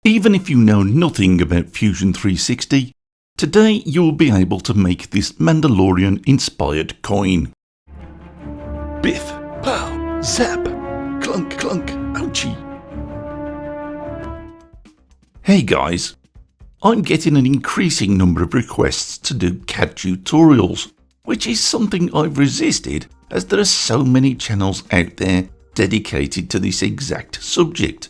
Even if you know nothing about Fusion 360, today you'll be able to make this Mandalorian inspired coin. Biff, pow, zap, clunk clunk, ouchie. Hey guys, I'm getting an increasing number of requests to do CAD tutorials, which is something I've resisted as there are so many channels out there dedicated to this exact subject.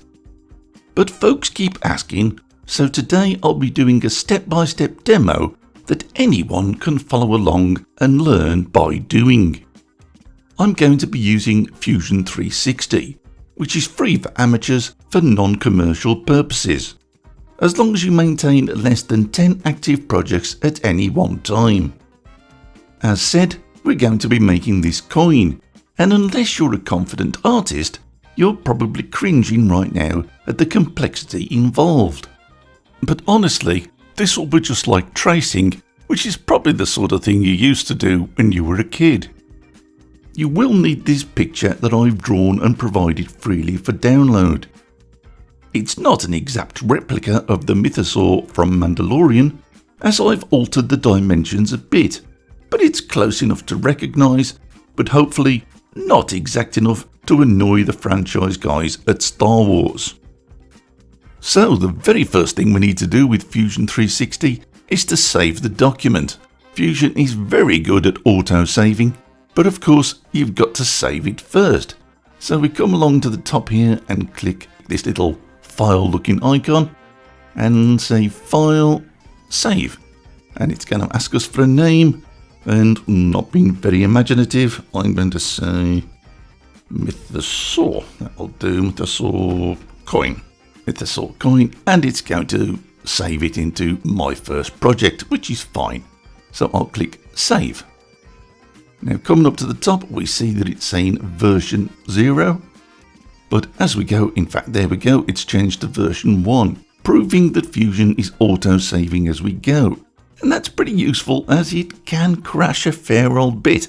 But folks keep asking, so today I'll be doing a step-by-step demo that anyone can follow along and learn by doing. I'm going to be using Fusion 360, which is free for amateurs for non-commercial purposes, as long as you maintain less than 10 active projects at any one time. As said, we're going to be making this coin, and unless you're a confident artist, you're probably cringing right now at the complexity involved. But honestly, this will be just like tracing, which is probably the sort of thing you used to do when you were a kid. You will need this picture that I've drawn and provided freely for download. It's not an exact replica of the mythosaur from Mandalorian, as I've altered the dimensions a bit, but it's close enough to recognise, but hopefully not exact enough to annoy the franchise guys at Star Wars. So the very first thing we need to do with Fusion 360 is to save the document. Fusion is very good at auto-saving, but of course you've got to save it first. So we come along to the top here and click this little file looking icon and say File, Save. And it's going to ask us for a name, and not being very imaginative, I'm going to say mythosaur. That'll do, mythosaur coin. Mythosaur coin, and it's going to save it into my first project, which is fine. So I'll click Save. Now coming up to the top, we see that it's saying version 0. But as we go, in fact there we go, it's changed to version 1, proving that Fusion is auto-saving as we go. And that's pretty useful as it can crash a fair old bit.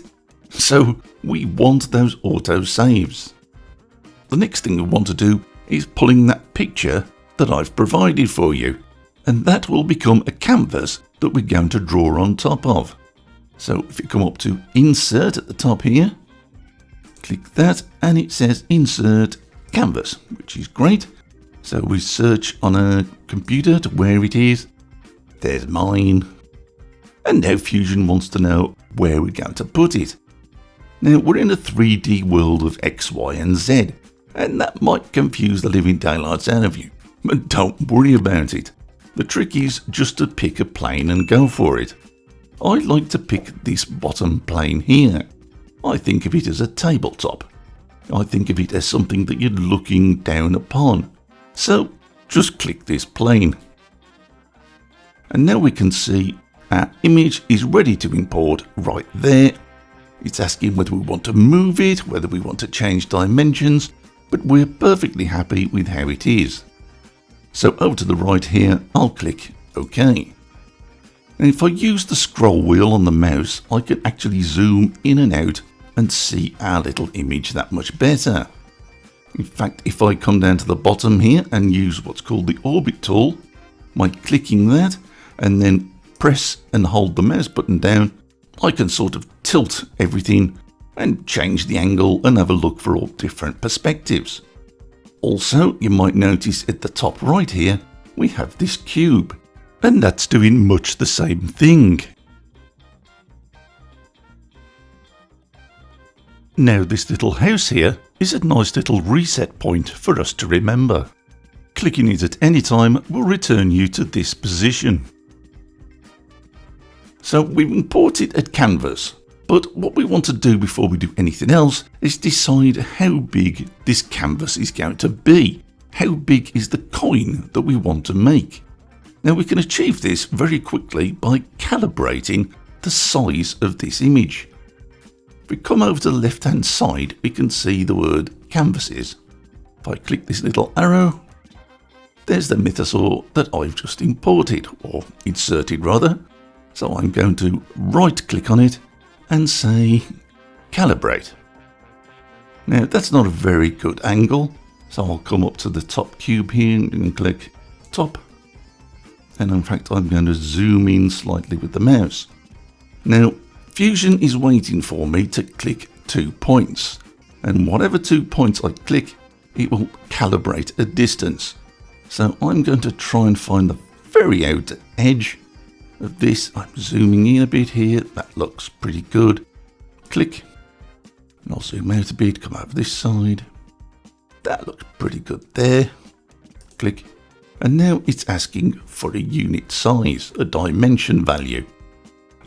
So we want those auto-saves. The next thing we want to do is pulling that picture that I've provided for you. And that will become a canvas that we're going to draw on top of. So if you come up to Insert at the top here, click that and it says Insert Canvas, which is great. So we search on a computer to where it is. There's mine. And now Fusion wants to know where we're going to put it. Now we're in a 3D world of X, Y and Z, and that might confuse the living daylights out of you. But don't worry about it. The trick is just to pick a plane and go for it. I like to pick this bottom plane here. I think of it as a tabletop. I think of it as something that you're looking down upon. So just click this plane. And now we can see our image is ready to import right there. It's asking whether we want to move it, whether we want to change dimensions, but we're perfectly happy with how it is. So over to the right here, I'll click OK. And if I use the scroll wheel on the mouse, I can actually zoom in and out and see our little image that much better. In fact, if I come down to the bottom here and use what's called the orbit tool, by clicking that and then press and hold the mouse button down, I can sort of tilt everything and change the angle and have a look for all different perspectives. Also, you might notice at the top right here, we have this cube, and that's doing much the same thing. Now this little house here is a nice little reset point for us to remember. Clicking it at any time will return you to this position. So we've imported at canvas, but what we want to do before we do anything else is decide how big this canvas is going to be. How big is the coin that we want to make? Now we can achieve this very quickly by calibrating the size of this image. If we come over to the left hand side, we can see the word canvases. If I click this little arrow, there's the mythosaur that I've just imported, or inserted rather. So I'm going to right click on it and say calibrate. Now that's not a very good angle, so I'll come up to the top cube here and click top. And in fact, I'm going to zoom in slightly with the mouse. Now, Fusion is waiting for me to click 2 points. And whatever 2 points I click, it will calibrate a distance. So I'm going to try and find the very outer edge of this. I'm zooming in a bit here. That looks pretty good. Click. And I'll zoom out a bit, come over this side. That looks pretty good there. Click. And now it's asking for a unit size, a dimension value.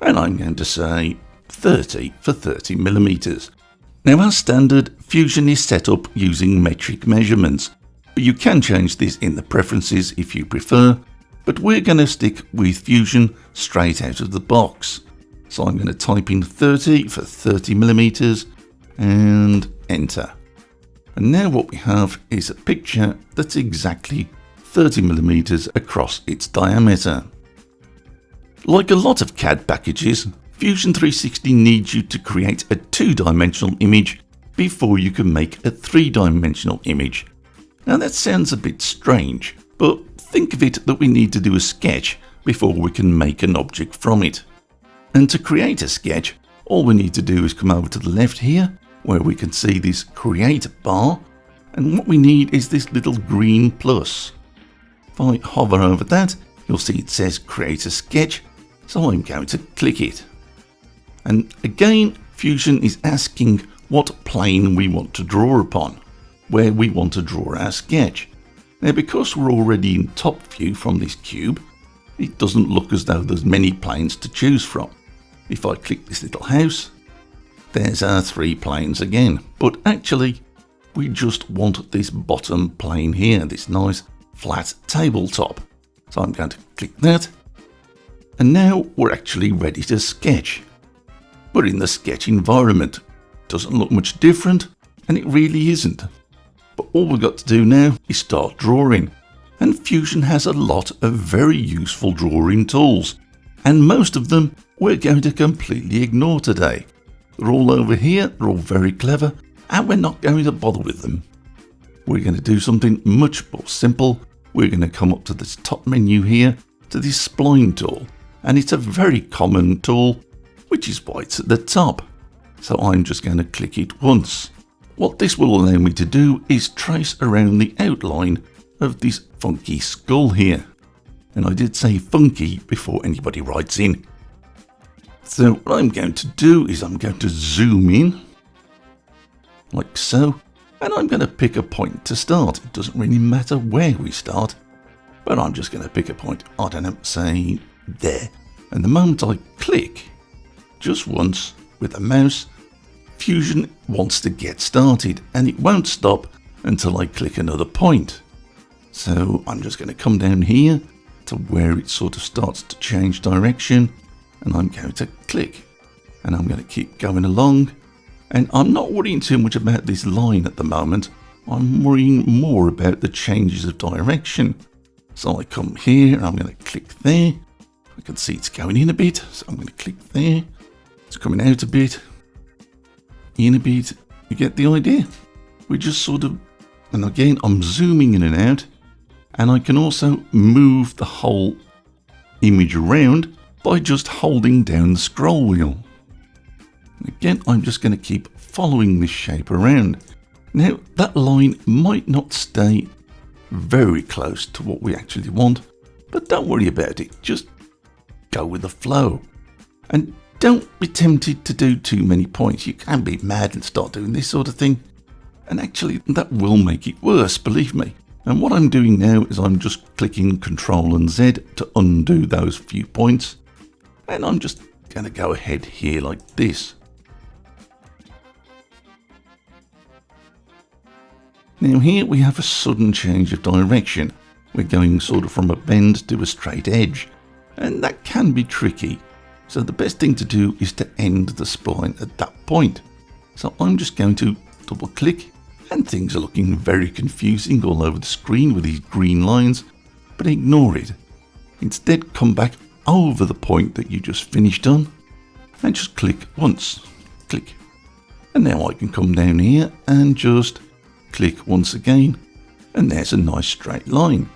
And I'm going to say 30 for 30 millimeters. Now, as standard, Fusion is set up using metric measurements, but you can change this in the preferences if you prefer, but we're going to stick with Fusion straight out of the box. So I'm going to type in 30 for 30 millimeters and enter. And now what we have is a picture that's exactly 30 millimeters across its diameter. Like a lot of CAD packages, Fusion 360 needs you to create a 2-dimensional image before you can make a 3-dimensional image. Now that sounds a bit strange, but think of it that we need to do a sketch before we can make an object from it. And to create a sketch, all we need to do is come over to the left here, where we can see this create bar, and what we need is this little green plus. If I hover over that, you'll see it says create a sketch, so I'm going to click it. And again, Fusion is asking what plane we want to draw upon, where we want to draw our sketch. Now, because we're already in top view from this cube, it doesn't look as though there's many planes to choose from. If I click this little house, there's our 3 planes again. But actually, we just want this bottom plane here, this nice flat tabletop. So I'm going to click that. And now we're actually ready to sketch. We're in the sketch environment. Doesn't look much different, and it really isn't. But all we've got to do now is start drawing. And Fusion has a lot of very useful drawing tools. And most of them we're going to completely ignore today. They're all over here, they're all very clever, and we're not going to bother with them. We're going to do something much more simple. We're going to come up to this top menu here, to this spline tool. And it's a very common tool, which is why it's at the top. So I'm just going to click it once. What this will allow me to do is trace around the outline of this funky skull here. And I did say funky before anybody writes in. So what I'm going to do is I'm going to zoom in, like so, and I'm going to pick a point to start. It doesn't really matter where we start, but I'm just going to pick a point, I don't know, say there. And the moment I click, just once with the mouse, Fusion wants to get started, and it won't stop until I click another point. So I'm just going to come down here to where it sort of starts to change direction, and I'm going to click, and I'm going to keep going along. And I'm not worrying too much about this line at the moment. I'm worrying more about the changes of direction. So I come here, and I'm going to click there. I can see it's going in a bit, so I'm going to click there. It's coming out a bit, in a bit. You get the idea? We just sort of, and again, I'm zooming in and out, and I can also move the whole image around by just holding down the scroll wheel. Again, I'm just going to keep following this shape around. Now, that line might not stay very close to what we actually want, but don't worry about it. Just go with the flow. And don't be tempted to do too many points. You can be mad and start doing this sort of thing. And actually, that will make it worse, believe me. And what I'm doing now is I'm just clicking Ctrl and Z to undo those few points. And I'm just going to go ahead here like this. Now here we have a sudden change of direction. We're going sort of from a bend to a straight edge. And that can be tricky. So the best thing to do is to end the spline at that point. So I'm just going to double click, and things are looking very confusing all over the screen with these green lines, but ignore it. Instead, come back over the point that you just finished on and just click once. Click. And now I can come down here and just click once again, and there's a nice straight line.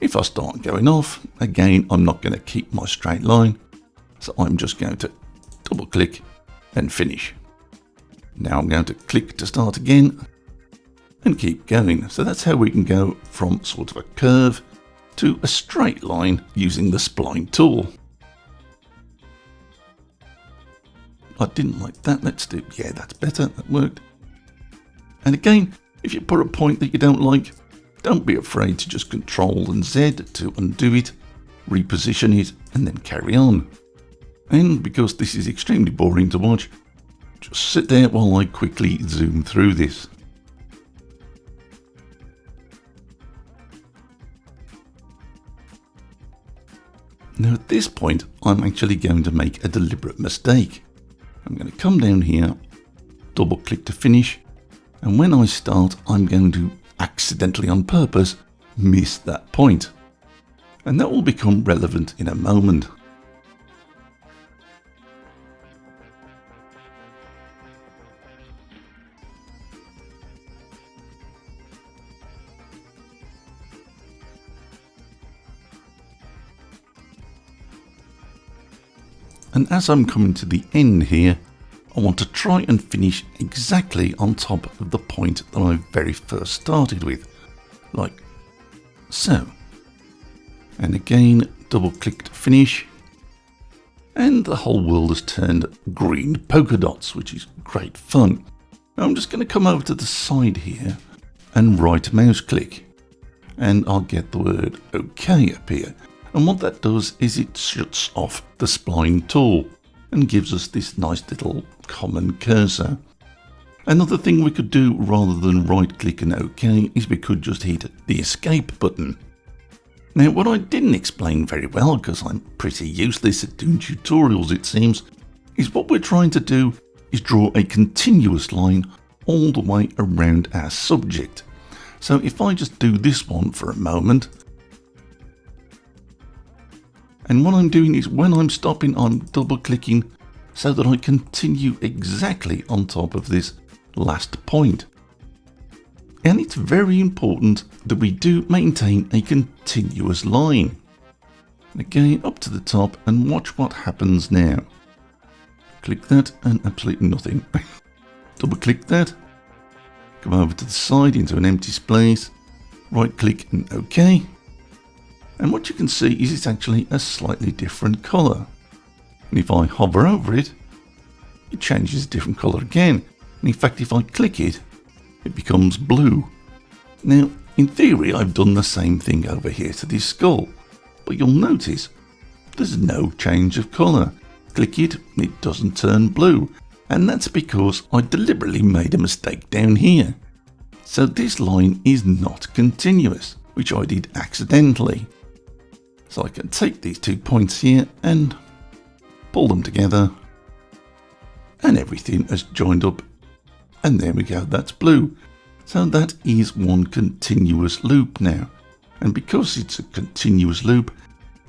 If I start going off, again, I'm not going to keep my straight line. So I'm just going to double click and finish. Now I'm going to click to start again and keep going. So that's how we can go from sort of a curve to a straight line using the spline tool. I didn't like that. Let's do, yeah, that's better. That worked. And again, if you put a point that you don't like, don't be afraid to just Control and Z to undo it, reposition it, and then carry on. And because this is extremely boring to watch, just sit there while I quickly zoom through this. Now at this point, I'm actually going to make a deliberate mistake. I'm going to come down here, double click to finish, and when I start, I'm going to accidentally on purpose miss that point. And that will become relevant in a moment. And as I'm coming to the end here, I want to try and finish exactly on top of the point that I very first started with, like so. And again, double click to finish, and the whole world has turned green polka dots, which is great fun. Now I'm just going to come over to the side here and right mouse click, and I'll get the word OK up here. And what that does is it shuts off the spline tool and gives us this nice little common cursor. Another thing we could do rather than right click and OK is we could just hit the escape button. Now what I didn't explain very well, because I'm pretty useless at doing tutorials it seems, is what we're trying to do is draw a continuous line all the way around our subject. So if I just do this one for a moment, and what I'm doing is when I'm stopping, I'm double clicking so that I continue exactly on top of this last point. And it's very important that we do maintain a continuous line. Again, up to the top and watch what happens now. Click that and absolutely nothing. Double click that. Come over to the side into an empty space. Right click and OK. And what you can see is it's actually a slightly different colour. And if I hover over it, it changes a different colour again. And in fact, if I click it, it becomes blue. Now, in theory, I've done the same thing over here to this skull. But you'll notice there's no change of colour. Click it, it doesn't turn blue. And that's because I deliberately made a mistake down here. So this line is not continuous, which I did accidentally. So I can take these 2 points here and pull them together, and everything has joined up, and there we go, that's blue. So that is one continuous loop now, and because it's a continuous loop,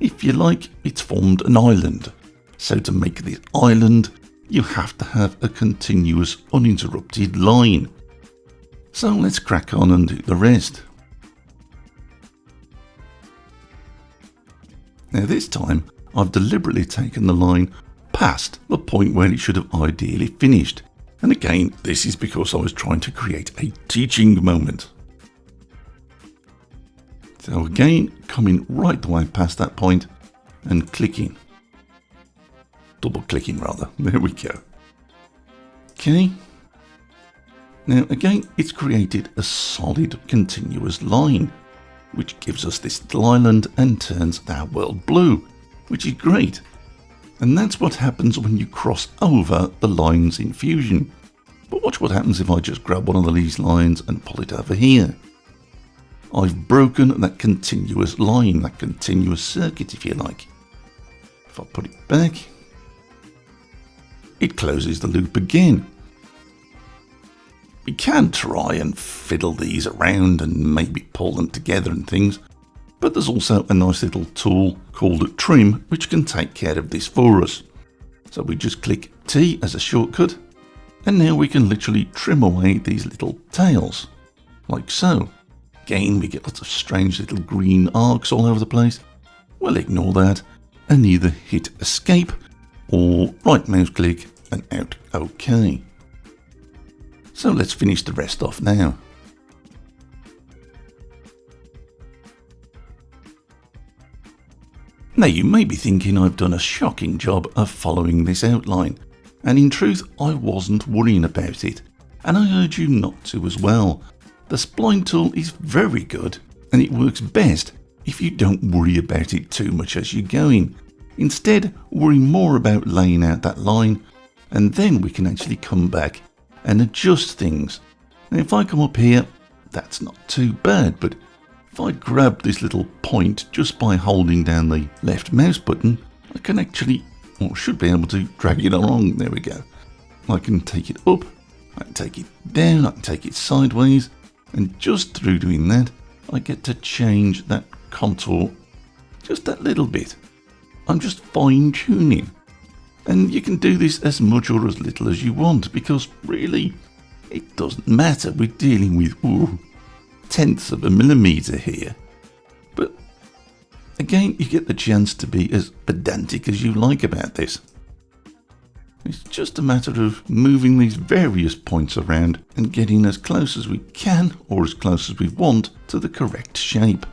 if you like, it's formed an island. So to make this island, you have to have a continuous uninterrupted line. So let's crack on and do the rest. Now this time, I've deliberately taken the line past the point where it should have ideally finished. And again, this is because I was trying to create a teaching moment. So again, coming right the way past that point and clicking. Double clicking rather, there we go. Okay. Now again, it's created a solid continuous line, which gives us this little island and turns our world blue, which is great. And that's what happens when you cross over the lines in Fusion. But watch what happens if I just grab one of these lines and pull it over here. I've broken that continuous line, that continuous circuit if you like. If I put it back, it closes the loop again. We can try and fiddle these around and maybe pull them together and things, but there's also a nice little tool called Trim which can take care of this for us. So we just click T as a shortcut, and now we can literally trim away these little tails, like so. Again, we get lots of strange little green arcs all over the place. We'll ignore that and either hit escape or right mouse click and out OK. So let's finish the rest off now. Now you may be thinking I've done a shocking job of following this outline, and in truth I wasn't worrying about it, and I urge you not to as well. The spline tool is very good, and it works best if you don't worry about it too much as you're going. Instead, worry more about laying out that line, and then we can actually come back and adjust things. Now if I come up here, that's not too bad, but if I grab this little point just by holding down the left mouse button, I can actually, or should be able to, drag it along. There we go. I can take it up, I can take it down, I can take it sideways, and just through doing that, I get to change that contour just that little bit. I'm just fine tuning. And you can do this as much or as little as you want, because really, it doesn't matter. We're dealing with, tenths of a millimetre here. But again, you get the chance to be as pedantic as you like about this. It's just a matter of moving these various points around and getting as close as we can, or as close as we want, to the correct shape.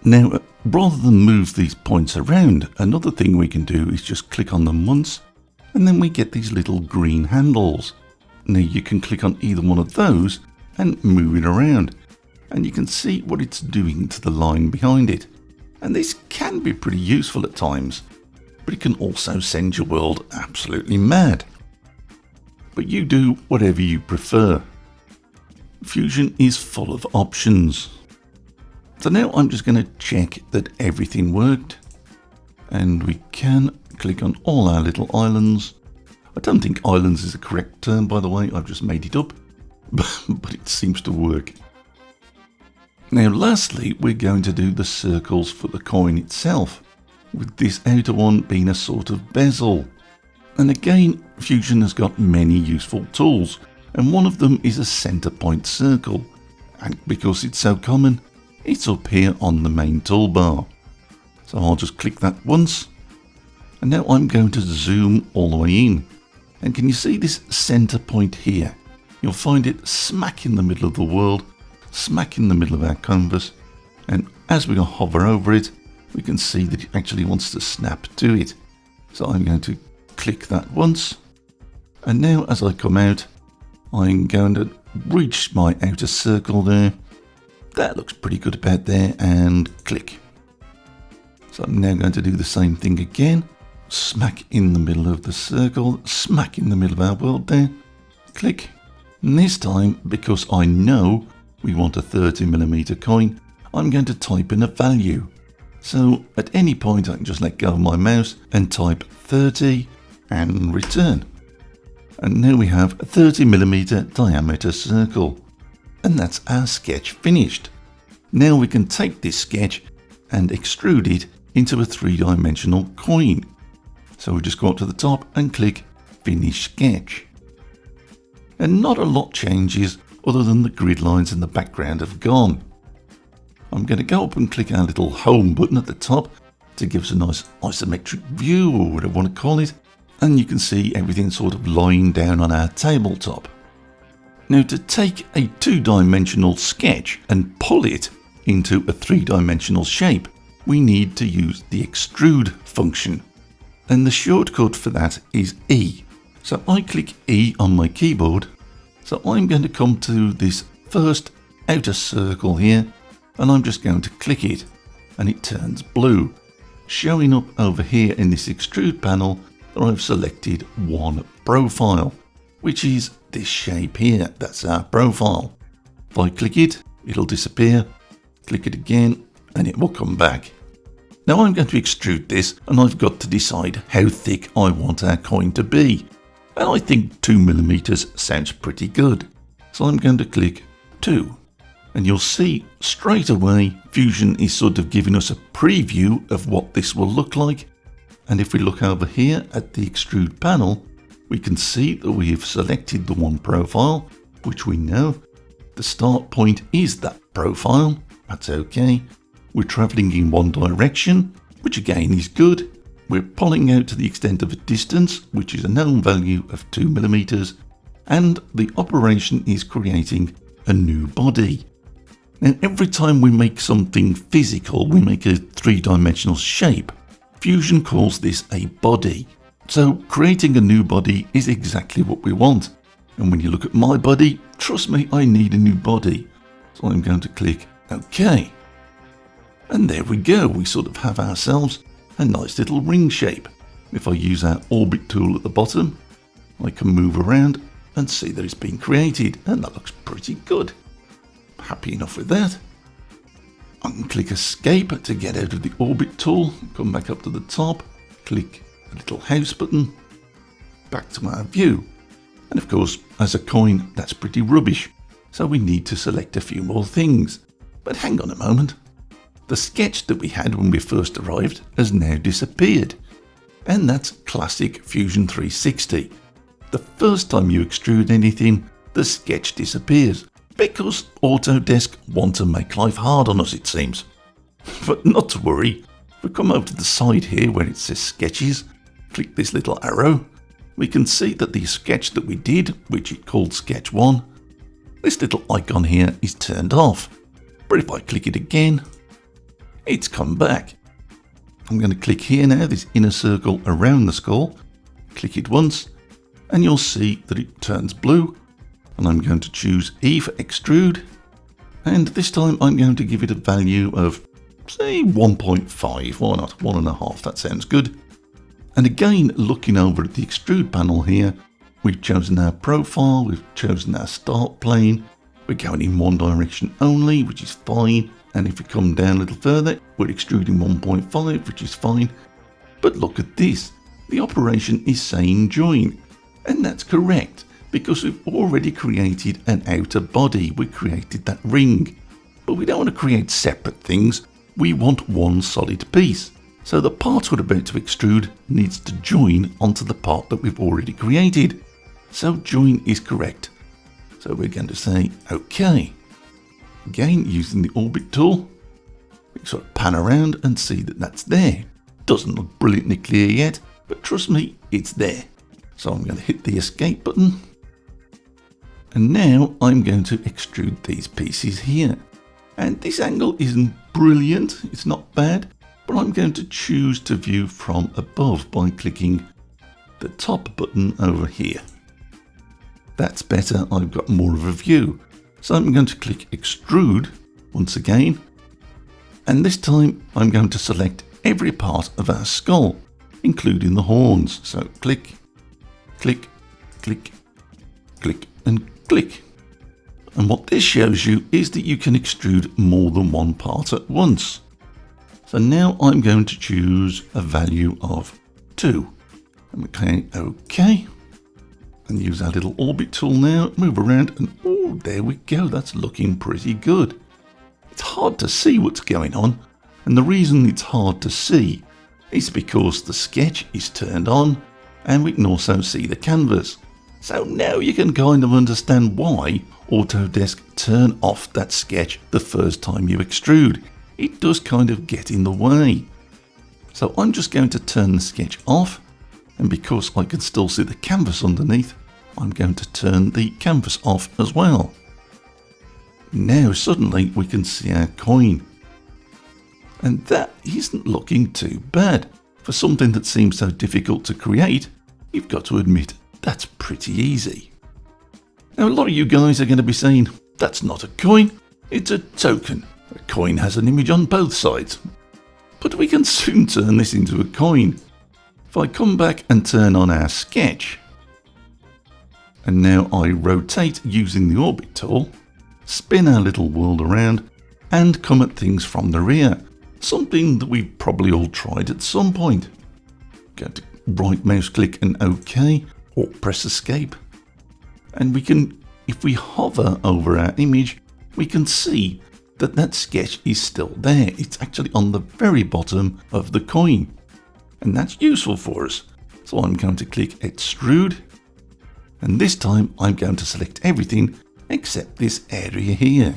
Now, rather than move these points around, another thing we can do is just click on them once, and then we get these little green handles. Now you can click on either one of those and move it around, and you can see what it's doing to the line behind it. And this can be pretty useful at times, but it can also send your world absolutely mad. But you do whatever you prefer. Fusion is full of options. So now I'm just going to check that everything worked, and we can click on all our little islands. I don't think islands is the correct term, by the way, I've just made it up, but it seems to work. Now lastly, we're going to do the circles for the coin itself, with this outer one being a sort of bezel. And again, Fusion has got many useful tools, and one of them is a center point circle, and because it's so common, it's up here on the main toolbar. So I'll just click that once, and now I'm going to zoom all the way in. And can you see this center point here? You'll find it smack in the middle of the world, smack in the middle of our canvas, and as we hover over it, we can see that it actually wants to snap to it. So I'm going to click that once, and now as I come out, I'm going to reach my outer circle there. That looks pretty good about there, and click. So I'm now going to do the same thing again. Smack in the middle of the circle, smack in the middle of our world there. Click. And this time, because I know we want a 30mm coin, I'm going to type in a value. So at any point I can just let go of my mouse and type 30 and return. And now we have a 30mm diameter circle. And that's our sketch finished. Now we can take this sketch and extrude it into a 3-dimensional coin. So we just go up to the top and click Finish Sketch. And not a lot changes other than the grid lines in the background have gone. I'm going to go up and click our little home button at the top to give us a nice isometric view, or whatever I want to call it. And you can see everything sort of lying down on our tabletop. Now to take a 2-dimensional sketch and pull it into a 3-dimensional shape, we need to use the extrude function. And the shortcut for that is E. So I click E on my keyboard. So I'm going to come to this first outer circle here, and I'm just going to click it, and it turns blue, showing up over here in this extrude panel that I've selected one profile, which is this shape here. That's our profile. If I click it, it'll disappear. Click it again, and it will come back. Now I'm going to extrude this, and I've got to decide how thick I want our coin to be. And I think 2mm sounds pretty good. So I'm going to click 2. And you'll see straight away Fusion is sort of giving us a preview of what this will look like. And if we look over here at the extrude panel, we can see that we have selected the one profile, which we know, The start point is that profile, that's okay. We're travelling in one direction, which again is good. We're pulling out to the extent of a distance, which is a known value of 2 millimeters, and the operation is creating a new body. Now, every time we make something physical, we make a three-dimensional shape. Fusion calls this a body. So creating a new body is exactly what we want. And when you look at my body, trust me, I need a new body. So I'm going to click OK. And there we go, we sort of have ourselves a nice little ring shape. If I use our orbit tool at the bottom, I can move around and see that it's been created, and that looks pretty good. Happy enough with that. I can click escape to get out of the orbit tool, come back up to the top, click the little house button, back to our view. And of course, as a coin, that's pretty rubbish, so we need to select a few more things. But hang on a moment. The sketch that we had when we first arrived has now disappeared. And that's classic Fusion 360. The first time you extrude anything, the sketch disappears, because Autodesk want to make life hard on us, it seems. But not to worry, if we come over to the side here where it says sketches, click this little arrow, we can see that the sketch that we did, which it called sketch 1, this little icon here is turned off. But if I click it again, it's come back. I'm going to click here now, this inner circle around the skull, click it once, and you'll see that it turns blue. And I'm going to choose E for extrude, and this time I'm going to give it a value of, say, 1.5, why not, 1.5, that sounds good. And again, looking over at the extrude panel here, we've chosen our profile, we've chosen our start plane, we're going in one direction only, which is fine, and if we come down a little further, we're extruding 1.5, which is fine. But look at this, the operation is saying join, and that's correct, because we've already created an outer body, we created that ring. But we don't want to create separate things, we want one solid piece. So the part we're about to extrude needs to join onto the part that we've already created. So join is correct. So we're going to say OK. Again, using the orbit tool, we can sort of pan around and see that that's there. Doesn't look brilliantly clear yet, but trust me, it's there. So I'm going to hit the escape button. And now I'm going to extrude these pieces here. And this angle isn't brilliant, it's not bad. But I'm going to choose to view from above by clicking the top button over here. That's better, I've got more of a view. So I'm going to click extrude once again. And this time I'm going to select every part of our skull, including the horns. So click, click, click, click, and click. And what this shows you is that you can extrude more than one part at once. So now I'm going to choose a value of 2. And we click OK. And use our little orbit tool now, move around, and oh, there we go, that's looking pretty good. It's hard to see what's going on, and the reason it's hard to see is because the sketch is turned on, and we can also see the canvas. So now you can kind of understand why Autodesk turn off that sketch the first time you extrude. It does kind of get in the way. So I'm just going to turn the sketch off, and because I can still see the canvas underneath, I'm going to turn the canvas off as well. Now suddenly we can see our coin. And that isn't looking too bad. For something that seems so difficult to create, you've got to admit that's pretty easy. Now a lot of you guys are going to be saying, that's not a coin, it's a token. A coin has an image on both sides. But we can soon turn this into a coin. If I come back and turn on our sketch, and now I rotate using the orbit tool, spin our little world around, and come at things from the rear, something that we've probably all tried at some point. Go to right mouse click and OK, or press escape. And we can, if we hover over our image, we can see that that sketch is still there. It's actually on the very bottom of the coin. And that's useful for us. So I'm going to click extrude. And this time I'm going to select everything except this area here.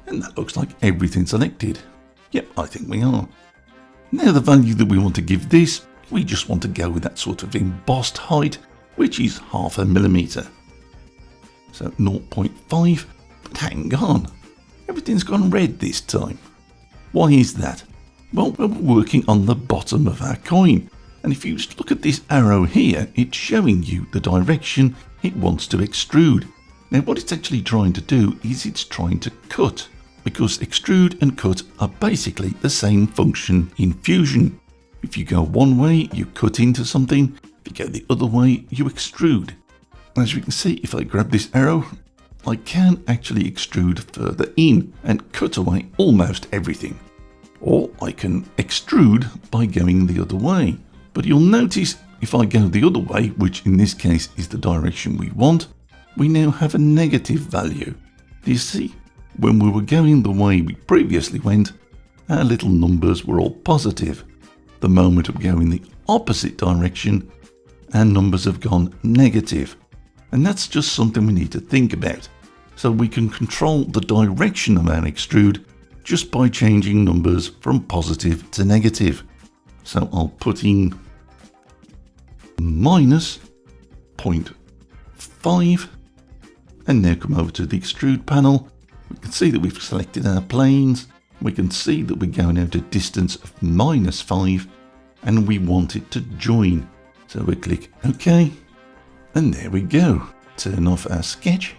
And that looks like everything's selected. Yep, I think we are. Now the value that we want to give this, we just want to go with that sort of embossed height, which is 0.5 millimeter. So 0.5, but hang on, everything's gone red this time. Why is that? Well, we're working on the bottom of our coin, and if you just look at this arrow here, it's showing you the direction it wants to extrude. Now what it's actually trying to do is it's trying to cut, because extrude and cut are basically the same function in Fusion. If you go one way, you cut into something. If you go the other way, you extrude. As you can see, if I grab this arrow, I can actually extrude further in and cut away almost everything. Or I can extrude by going the other way. But you'll notice if I go the other way, which in this case is the direction we want, we now have a negative value. Do you see? When we were going the way we previously went, our little numbers were all positive. The moment we go in the opposite direction, our numbers have gone negative. And that's just something we need to think about. So we can control the direction of our extrude just by changing numbers from positive to negative. So I'll put in minus 0.5 and now come over to the extrude panel. We can see that we've selected our planes. We can see that we're going out a distance of -5 and we want it to join. So we click OK. And there we go. Turn off our sketch.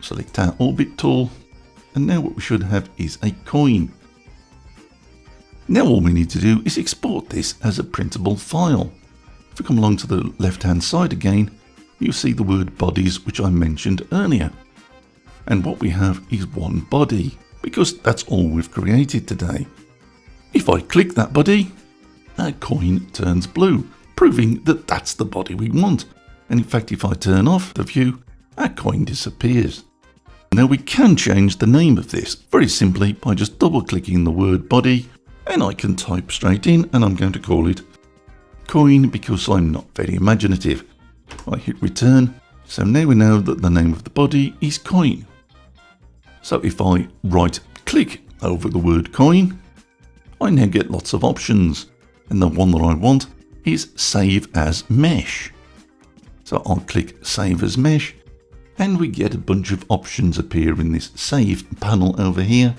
Select our orbit tool. And now what we should have is a coin. Now all we need to do is export this as a printable file. If we come along to the left hand side again, you'll see the word bodies which I mentioned earlier. And what we have is one body, because that's all we've created today. If I click that body, our coin turns blue, proving that that's the body we want. And in fact, if I turn off the view, our coin disappears. Now we can change the name of this very simply by just double clicking the word body, and I can type straight in, and I'm going to call it coin because I'm not very imaginative. I hit return, so now we know that the name of the body is coin. So if I right click over the word coin, I now get lots of options, and the one that I want is save as mesh. So I'll click save as mesh, and we get a bunch of options appear in this save panel over here,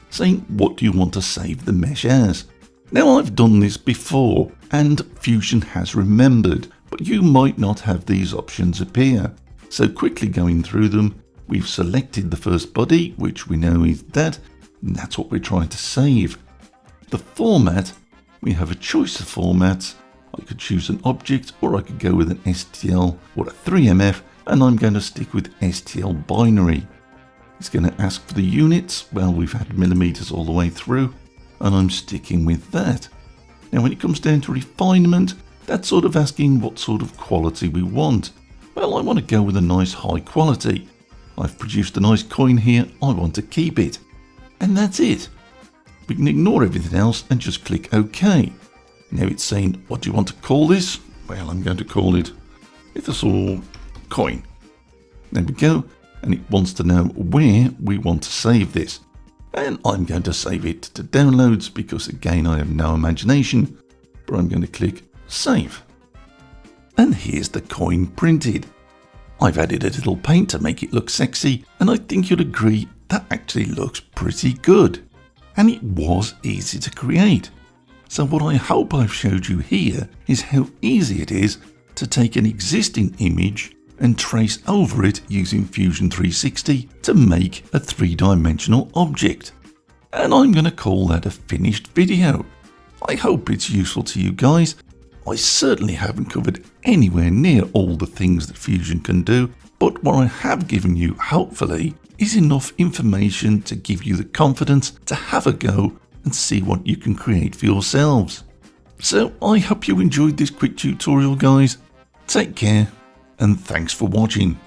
saying what do you want to save the mesh as. Now I've done this before and Fusion has remembered, but you might not have these options appear. So quickly going through them, we've selected the first body, which we know is that, and that's what we're trying to save. The format, we have a choice of formats. I could choose an object, or I could go with an STL or a 3MF, and I'm going to stick with STL binary. It's going to ask for the units. Well, we've had millimeters all the way through, and I'm sticking with that. Now when it comes down to refinement, that's sort of asking what sort of quality we want. Well, I want to go with a nice high quality. I've produced a nice coin here, I want to keep it. And that's it. We can ignore everything else and just click OK. Now it's saying, what do you want to call this? Well, I'm going to call it Ithosol Coin. There we go. And it wants to know where we want to save this. And I'm going to save it to downloads because again, I have no imagination. But I'm going to click save. And here's the coin printed. I've added a little paint to make it look sexy, and I think you'll agree that actually looks pretty good. And it was easy to create. So what I hope I've showed you here is how easy it is to take an existing image and trace over it using Fusion 360 to make a three-dimensional object. And I'm going to call that a finished video. I hope it's useful to you guys. I certainly haven't covered anywhere near all the things that Fusion can do, but what I have given you, hopefully, is enough information to give you the confidence to have a go and see what you can create for yourselves. So I hope you enjoyed this quick tutorial, guys. Take care, and thanks for watching.